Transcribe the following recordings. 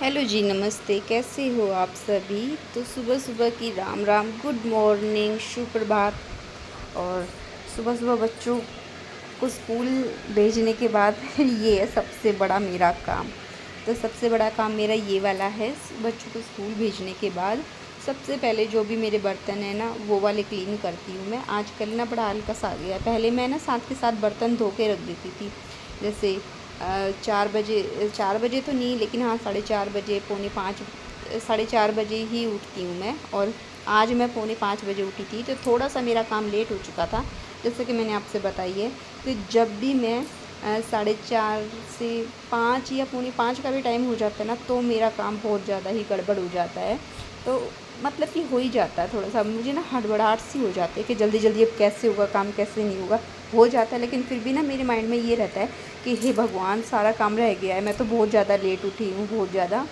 Hello जी, नमस्ते। कैसे हो आप सभी? तो सुबह सुबह की राम राम, गुड मॉर्निंग, सुप्रभात। और सुबह सुबह बच्चों को स्कूल भेजने के बाद ये है सबसे बड़ा मेरा काम। तो सबसे बड़ा काम मेरा ये वाला है, बच्चों को स्कूल भेजने के बाद सबसे पहले जो भी मेरे बर्तन है ना वो वाले क्लीन करती हूँ मैं। आजकल ना बड़ा आलकस आ गया, पहले मैं ना साथ के साथ बर्तन धो के रख देती थी। जैसे 4 बजे तो नहीं, लेकिन हाँ 4:30 बजे, पौने 5, 4:30 बजे ही उठती हूँ मैं। और आज मैं पौने 5 बजे उठी थी, तो थोड़ा सा मेरा काम लेट हो चुका था। जैसे कि मैंने आपसे बताई है कि जब भी मैं 4:30 से 5 या पौने 5 का भी टाइम हो जाता है ना, तो मेरा काम बहुत ज़्यादा ही गड़बड़ हो जाता है। तो मतलब कि हो ही जाता है, थोड़ा सा मुझे ना हड़बड़ाहट सी हो जाती है कि जल्दी जल्दी अब कैसे होगा काम, कैसे नहीं होगा। हो जाता है, लेकिन फिर भी ना मेरे माइंड में ये रहता है कि हे भगवान, सारा काम रह गया है, मैं तो बहुत ज़्यादा लेट उठी हूँ, बहुत ज़्यादा।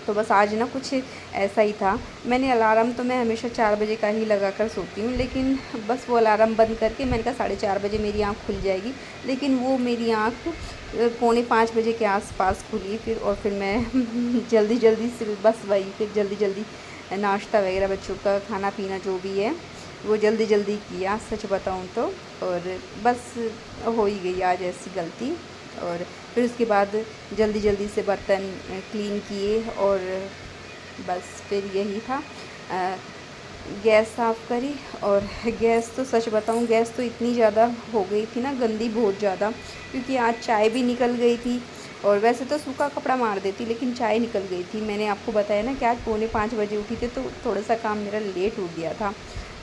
तो बस आज ना कुछ ऐसा ही था। मैंने अलार्म तो मैं हमेशा 4 बजे का ही लगा कर सोती हूँ, लेकिन बस वो अलार्म बंद करके मैंने कहा 4:30 बजे मेरी आँख खुल जाएगी। लेकिन वो मेरी आँख पौने 5 बजे के आसपास खुली फिर। और फिर मैं जल्दी जल्दी से बस वही फिर जल्दी जल्दी नाश्ता वगैरह, बच्चों का खाना पीना जो भी है वो जल्दी जल्दी किया, सच बताऊँ तो। और बस हो ही गई आज ऐसी गलती। और फिर उसके बाद जल्दी जल्दी से बर्तन क्लीन किए, और बस फिर यही था। गैस साफ़ करी। और गैस तो सच बताऊँ, गैस तो इतनी ज़्यादा हो गई थी ना गंदी, बहुत ज़्यादा, क्योंकि आज चाय भी निकल गई थी। और वैसे तो सूखा कपड़ा मार देती, लेकिन चाय निकल गई थी। मैंने आपको बताया ना कि आज पौने 5 बजे उठी थी, तो थोड़ा सा काम मेरा लेट हो गया था।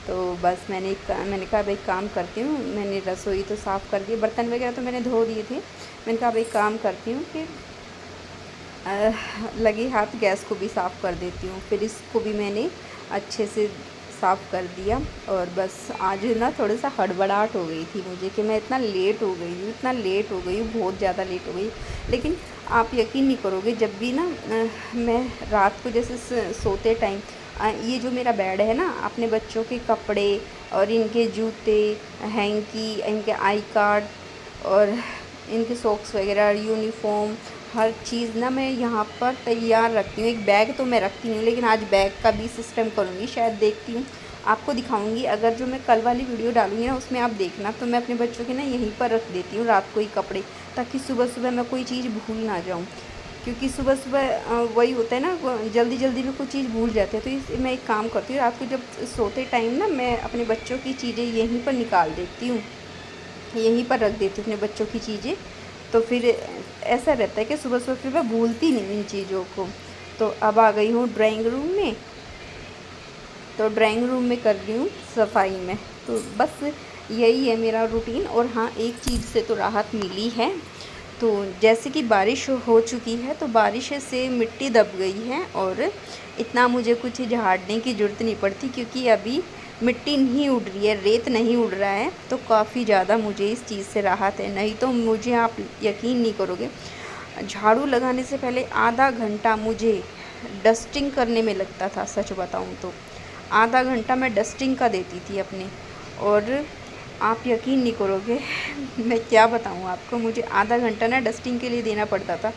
तो बस मैंने कहा भाई काम करती हूँ। मैंने रसोई तो साफ़ कर दी, बर्तन वगैरह तो मैंने धो दिए थे। मैंने कहा भाई काम करती हूँ कि लगे हाथ गैस को भी साफ़ कर देती हूँ। फिर इसको भी मैंने अच्छे से साफ़ कर दिया। और बस आज ना थोड़ा सा हड़बड़ाहट हो गई थी मुझे कि मैं इतना लेट हो गई हूँ, इतना लेट हो गई हूँ, बहुत ज़्यादा लेट हो गई। लेकिन आप यकीन नहीं करोगे, जब भी ना मैं रात को जैसे सोते टाइम ये जो मेरा बेड है ना, अपने बच्चों के कपड़े और इनके जूते, हैंकी, इनके आई कार्ड और इनके सॉक्स वगैरह, यूनिफ़ॉर्म, हर चीज़ ना मैं यहाँ पर तैयार रखती हूँ। एक बैग तो मैं रखती हूँ, लेकिन आज बैग का भी सिस्टम करूँगी, शायद देखती हूँ, आपको दिखाऊँगी। अगर जो मैं कल वाली वीडियो डालूँगी ना, उसमें आप देखना, तो मैं अपने बच्चों के ना यहीं पर रख देती हूँ रात को ही कपड़े, ताकि सुबह सुबह मैं कोई चीज़ भूल ना जाऊँ। क्योंकि सुबह सुबह वही होता है ना, जल्दी जल्दी में कोई चीज़ भूल जाते हैं। तो इस मैं एक काम करती हूँ, रात को जब सोते टाइम ना मैं अपने बच्चों की चीज़ें यहीं पर निकाल देती हूँ, यहीं पर रख देती हूँ अपने बच्चों की चीज़ें। तो फिर ऐसा रहता है कि सुबह सुबह फिर मैं भूलती नहीं इन चीज़ों को। तो अब आ गई हूँ ड्राइंग रूम में। तो ड्राइंग रूम में कर रही हूँ सफाई में। तो बस यही है मेरा रूटीन। और हाँ, एक चीज़ से तो राहत मिली है। तो जैसे कि बारिश हो चुकी है, तो बारिश से मिट्टी दब गई है, और इतना मुझे कुछ झाड़ने की ज़रूरत नहीं पड़ती, क्योंकि अभी मिट्टी नहीं उड़ रही है, रेत नहीं उड़ रहा है। तो काफ़ी ज़्यादा मुझे इस चीज़ से राहत है। नहीं तो मुझे, आप यकीन नहीं करोगे, झाड़ू लगाने से पहले आधा घंटा मुझे डस्टिंग करने में लगता था, सच बताऊं तो। आधा घंटा मैं डस्टिंग का देती थी अपने। और आप यकीन नहीं करोगे, मैं क्या बताऊं आपको, मुझे आधा घंटा ना डस्टिंग के लिए देना पड़ता था।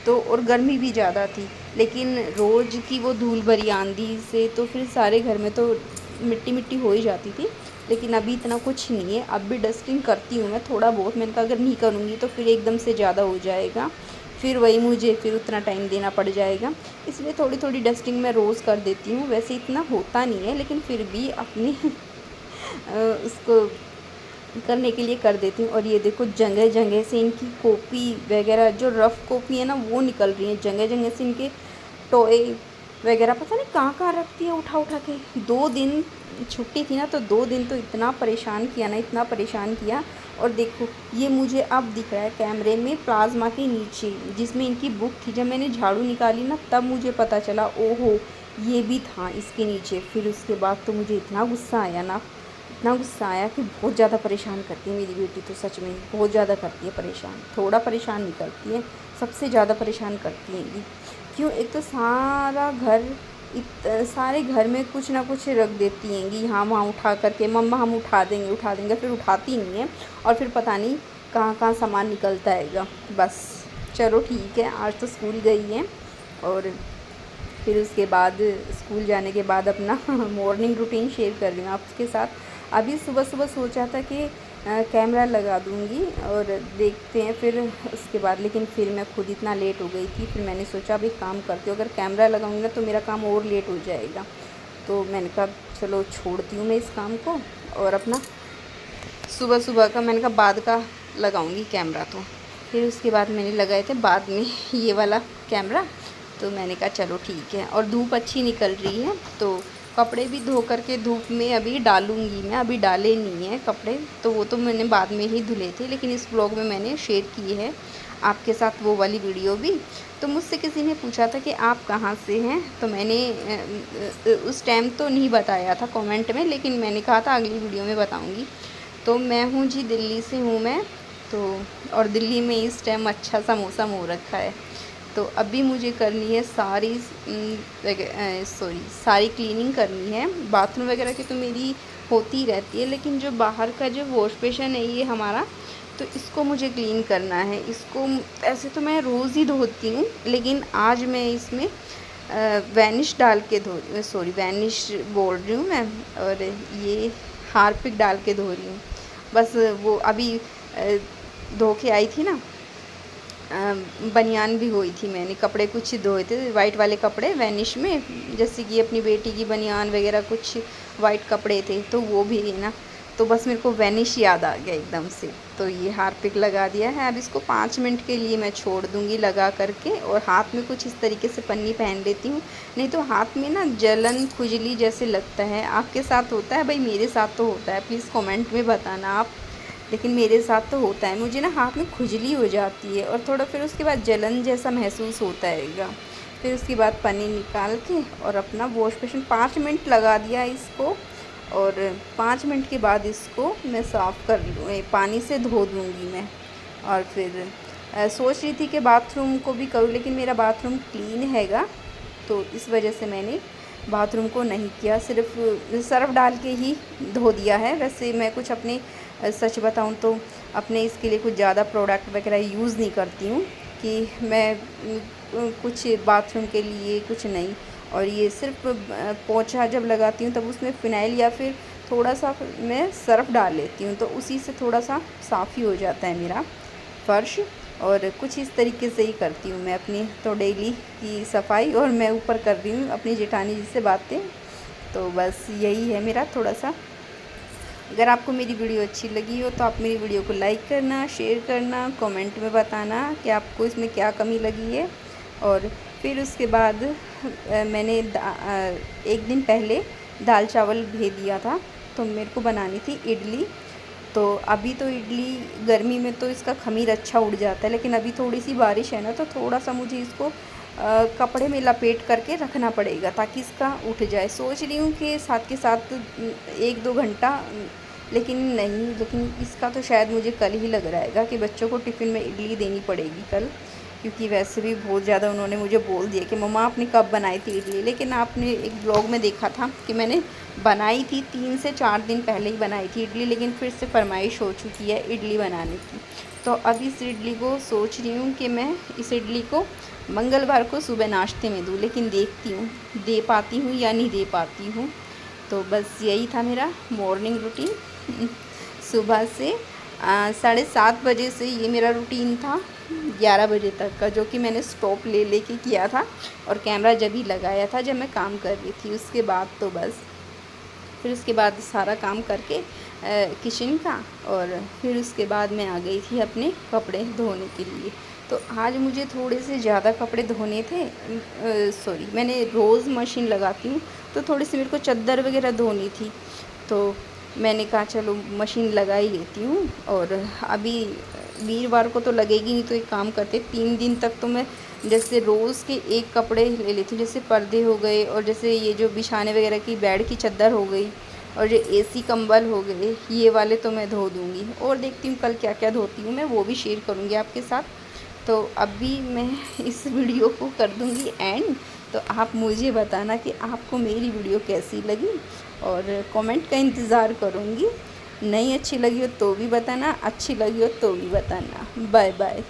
तो और गर्मी भी ज़्यादा थी, लेकिन रोज़ की वो धूल भरी आंधी से तो फिर सारे घर में तो मिट्टी मिट्टी हो ही जाती थी। लेकिन अभी इतना कुछ नहीं है, अब भी डस्टिंग करती हूँ मैं थोड़ा बहुत। मैंने कहा अगर नहीं करूँगी तो फिर एकदम से ज़्यादा हो जाएगा, फिर वही मुझे फिर उतना टाइम देना पड़ जाएगा। इसलिए थोड़ी थोड़ी डस्टिंग मैं रोज़ कर देती हूँ। वैसे इतना होता नहीं है, लेकिन फिर भी अपनी उसको करने के लिए कर देती हूँ। और ये देखो, जगह जगह से इनकी कॉपी वगैरह, जो रफ़ कॉपी है ना, वो निकल रही है। जगह जगह से इनके टॉय वगैरह पता नहीं कहाँ कहाँ रखती है उठा उठा के। 2 दिन छुट्टी थी ना, तो 2 दिन तो इतना परेशान किया ना, इतना परेशान किया। और देखो, ये मुझे अब दिख रहा है कैमरे में, प्लाज्मा के नीचे जिसमें इनकी बुक थी। जब मैंने झाड़ू निकाली ना, तब मुझे पता चला, ओहो ये भी था इसके नीचे। फिर उसके बाद तो मुझे इतना गुस्सा आया ना, इतना गुस्सा आया कि बहुत ज़्यादा परेशान करती है मेरी बेटी। तो सच में बहुत ज़्यादा करती है परेशान, थोड़ा परेशान नहीं करती है, सबसे ज़्यादा परेशान करती है ये। क्यों? एक तो सारा घर, सारे घर में कुछ ना कुछ रख देती हैं, यहाँ वहाँ उठा करके, मम्मा हम उठा देंगे उठा देंगे, फिर उठाती नहीं है। और फिर पता नहीं कहाँ कहाँ सामान निकलता हैगा। बस चलो ठीक है, आज तो स्कूल गई है, और फिर उसके बाद स्कूल जाने के बाद अपना मॉर्निंग रूटीन शेयर कर रही हूँ आपके साथ। अभी सुबह सुबह सोचा था कि कैमरा लगा दूँगी और देखते हैं फिर उसके बाद, लेकिन फिर मैं खुद इतना लेट हो गई थी। फिर मैंने सोचा अब एक काम करती हूँ, अगर कैमरा लगाऊँगी ना तो मेरा काम और लेट हो जाएगा। तो मैंने कहा चलो छोड़ती हूँ मैं इस काम को, और अपना सुबह सुबह का मैंने कहा बाद का लगाऊँगी कैमरा। तो फिर उसके बाद मैंने लगाए थे बाद में ये वाला कैमरा। तो मैंने कहा चलो ठीक है, और धूप अच्छी निकल रही है तो कपड़े भी धो करके धूप में अभी डालूँगी मैं। अभी डाले नहीं हैं कपड़े, तो वो तो मैंने बाद में ही धुले थे, लेकिन इस ब्लॉग में मैंने शेयर की है आपके साथ वो वाली वीडियो भी। तो मुझसे किसी ने पूछा था कि आप कहाँ से हैं, तो मैंने उस टाइम तो नहीं बताया था कमेंट में, लेकिन मैंने कहा था अगली वीडियो में बताऊँगी। तो मैं हूँ जी, दिल्ली से हूँ मैं तो, और दिल्ली में इस टाइम अच्छा सा मौसम हो रखा है। तो अभी मुझे करनी है सारी क्लीनिंग करनी है। बाथरूम वगैरह की तो मेरी होती रहती है, लेकिन जो बाहर का जो वॉश बेसिन है ये हमारा, तो इसको मुझे क्लीन करना है। इसको ऐसे तो मैं रोज़ ही धोती हूँ, लेकिन आज मैं इसमें वैनिश डाल के वैनिश बोल रही हूँ मैं, और ये हार्पिक डाल के धो रही हूँ। बस वो अभी धो के आई थी ना, बनियान भी हुई थी मैंने, कपड़े कुछ धोए थे वाइट वाले कपड़े वैनिश में, जैसे कि अपनी बेटी की बनियान वगैरह कुछ वाइट कपड़े थे, तो वो भी है ना। तो बस मेरे को वैनिश याद आ गया एकदम से, तो ये हार्पिक लगा दिया है। अब इसको 5 मिनट के लिए मैं छोड़ दूँगी लगा करके, और हाथ में कुछ इस तरीके से पन्नी पहन लेती हूँ, नहीं तो हाथ में ना जलन खुजली जैसे लगता है। आपके साथ होता है भाई? मेरे साथ तो होता है, प्लीज़ कमेंट में बताना आप, लेकिन मेरे साथ तो होता है। मुझे ना हाथ में खुजली हो जाती है और थोड़ा फिर उसके बाद जलन जैसा महसूस होता है। फिर उसके बाद पन्नी निकाल के और अपना वॉश बेसिन 5 मिनट लगा दिया इसको, और 5 मिनट के बाद इसको मैं साफ़ कर लूँ, पानी से धो दूँगी मैं। और फिर सोच रही थी कि बाथरूम को भी करूँ, लेकिन मेरा बाथरूम क्लीन हैगा, तो इस वजह से मैंने बाथरूम को नहीं किया, सिर्फ सर्फ़ डाल के ही धो दिया है। वैसे मैं कुछ अपने सच बताऊं तो अपने इसके लिए कुछ ज़्यादा प्रोडक्ट वगैरह यूज़ नहीं करती हूँ, कि मैं कुछ बाथरूम के लिए कुछ नहीं। और ये सिर्फ पोंछा जब लगाती हूँ तब उसमें फ़िनाइल या फिर थोड़ा सा मैं सर्फ़ डाल लेती हूँ, तो उसी से थोड़ा सा साफ़ ही हो जाता है मेरा फ़र्श। और कुछ इस तरीके से ही करती हूँ मैं अपनी तो डेली की सफाई। और मैं ऊपर कर रही हूँ अपनी जेठानी जी से बातें। तो बस यही है मेरा थोड़ा सा। अगर आपको मेरी वीडियो अच्छी लगी हो तो आप मेरी वीडियो को लाइक करना, शेयर करना, कमेंट में बताना कि आपको इसमें क्या कमी लगी है। और फिर उसके बाद मैंने एक दिन पहले दाल चावल भेज दिया था, तो मेरे को बनानी थी इडली। तो अभी तो इडली गर्मी में तो इसका ख़मीर अच्छा उड़ जाता है, लेकिन अभी थोड़ी सी बारिश है ना, तो थोड़ा सा मुझे इसको कपड़े में लपेट करके रखना पड़ेगा ताकि इसका उठ जाए। सोच रही हूँ कि साथ के साथ 1-2 घंटा, लेकिन इसका तो शायद मुझे कल ही लग रहा है कि बच्चों को टिफ़िन में इडली देनी पड़ेगी कल, क्योंकि वैसे भी बहुत ज़्यादा उन्होंने मुझे बोल दिया कि मम्मा आपने कब बनाई थी इडली। लेकिन आपने एक ब्लॉग में देखा था कि मैंने बनाई थी 3 से 4 दिन पहले ही बनाई थी इडली, लेकिन फिर से फरमाइश हो चुकी है इडली बनाने की। तो अभी इस इडली को सोच रही हूँ कि मैं इस इडली को मंगलवार को सुबह नाश्ते में दूँ, लेकिन देखती हूँ दे पाती हूँ या नहीं दे पाती हूँ। तो बस यही था मेरा मॉर्निंग रूटीन सुबह से 7:30 बजे से ये मेरा रूटीन था 11 बजे तक का, जो कि मैंने स्टॉप ले लेके किया था और कैमरा जब ही लगाया था जब मैं काम कर रही थी। उसके बाद तो बस फिर उसके बाद सारा काम करके किचन का, और फिर उसके बाद मैं आ गई थी अपने कपड़े धोने के लिए। तो आज मुझे थोड़े से ज़्यादा कपड़े धोने थे। मैंने रोज़ मशीन लगाती हूँ, तो थोड़ी सी मेरे को चद्दर वगैरह धोनी थी, तो मैंने कहा चलो मशीन लगा ही लेती हूँ। और अभी वीरवार को तो लगेगी नहीं, तो एक काम करते 3 दिन तक तो मैं जैसे रोज़ के एक कपड़े ले लेती हूँ, जैसे पर्दे हो गए, और जैसे ये जो बिछाने वगैरह की बेड की चद्दर हो गई, और जो एसी कंबल हो गए, ये वाले तो मैं धो दूँगी। और देखती हूँ कल क्या क्या धोती हूँ मैं, वो भी शेयर करूँगी आपके साथ। तो अभी मैं इस वीडियो को कर दूँगी एंड। तो आप मुझे बताना कि आपको मेरी वीडियो कैसी लगी, और कमेंट का इंतज़ार करूँगी। नहीं अच्छी लगी हो तो भी बताना, अच्छी लगी हो तो भी बताना। Bye bye.